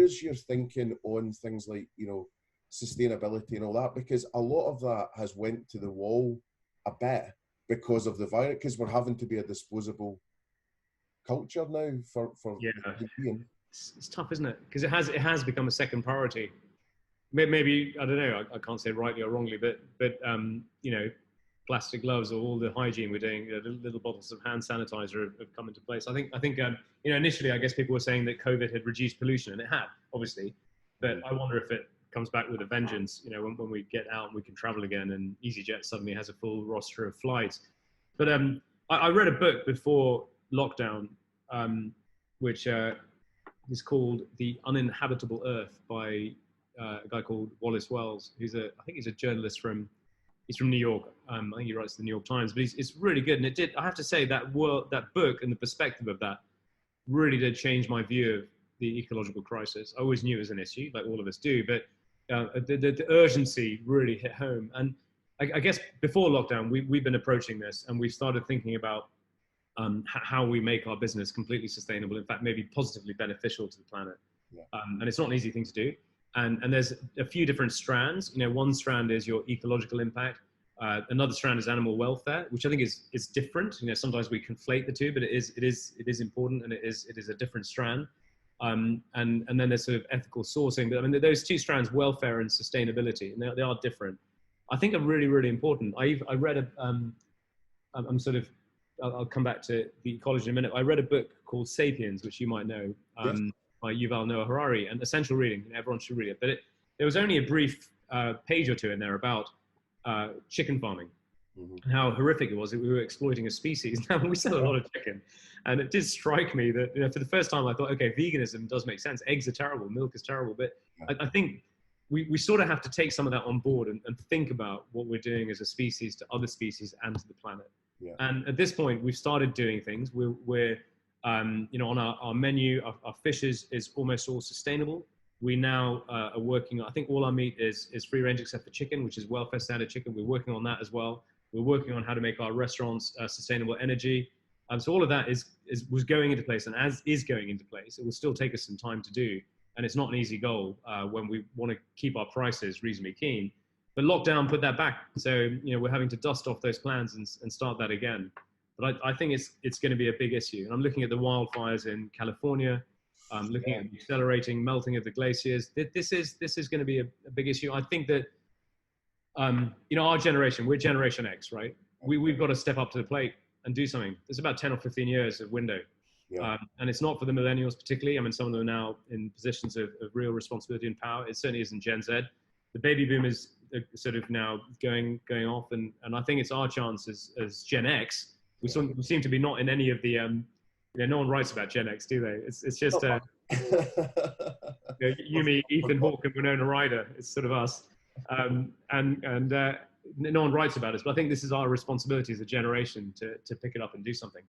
where's your thinking on things like, you know, sustainability and all that? Because a lot of that has went to the wall a bit because of the virus, because we're having to be a disposable culture now for yeah. being. It's tough, isn't it? Because it has become a second priority. Maybe, I don't know, I can't say rightly or wrongly, but you know, plastic gloves or all the hygiene we're doing, little bottles of hand sanitizer have come into place. I think you know, initially I guess people were saying that COVID had reduced pollution, and it had, obviously, but I wonder if it comes back with a vengeance, you know, when we get out and we can travel again and EasyJet suddenly has a full roster of flights. But I read a book before lockdown, which is called The Uninhabitable Earth by a guy called Wallace Wells, who's I think he's a journalist he's from New York. I think he writes the New York Times, but it's really good. And I have to say that book and the perspective of that really did change my view of the ecological crisis. I always knew it was an issue, like all of us do, but the urgency really hit home. And I guess before lockdown, we've been approaching this, and we've started thinking about how we make our business completely sustainable, in fact, maybe positively beneficial to the planet. Yeah. And it's not an easy thing to do. And there's a few different strands. You know, one strand is your ecological impact. Another strand is animal welfare, which I think is different. You know, sometimes we conflate the two, but it is important, and it is a different strand. And then there's sort of ethical sourcing. But I mean, those two strands, welfare and sustainability, and they are different, I think are really, really important. I read I'll come back to the ecology in a minute. I read a book called Sapiens, which you might know. Yes. By Yuval Noah Harari, and essential reading. Everyone should read it. But there was only a brief page or two in there about chicken farming, and how horrific it was that we were exploiting a species. Now, we sell a lot of chicken, and it did strike me that, you know, for the first time I thought, okay, veganism does make sense. Eggs are terrible, milk is terrible, but I think we sort of have to take some of that on board and think about what we're doing as a species to other species and to the planet. Yeah. And at this point, we've started doing things. We're you know, on our menu, our fish is almost all sustainable. We now are working on, I think all our meat is free range except for chicken, which is welfare standard chicken. We're working on that as well. We're working on how to make our restaurants sustainable energy. So all of that was going into place, and as is going into place. It will still take us some time to do, and it's not an easy goal when we want to keep our prices reasonably keen. But lockdown put that back, so, you know, we're having to dust off those plans and start that again. But I think it's going to be a big issue. And I'm looking at the wildfires in California. I'm looking at the accelerating melting of the glaciers. This is going to be a big issue. I think that, you know, our generation, we're Generation X, right? We've got to step up to the plate and do something. There's about 10 or 15 years of window. Yeah. And it's not for the millennials particularly. I mean, some of them are now in positions of real responsibility and power. It certainly isn't Gen Z. The baby boomers are sort of now going off. And I think it's our chance as Gen X. We seem to be not in any of the, you know, no one writes about Gen X, do they? It's just you know, you, me, Ethan Hawke, and Winona Ryder. It's sort of us, and no one writes about us. But I think this is our responsibility as a generation to pick it up and do something.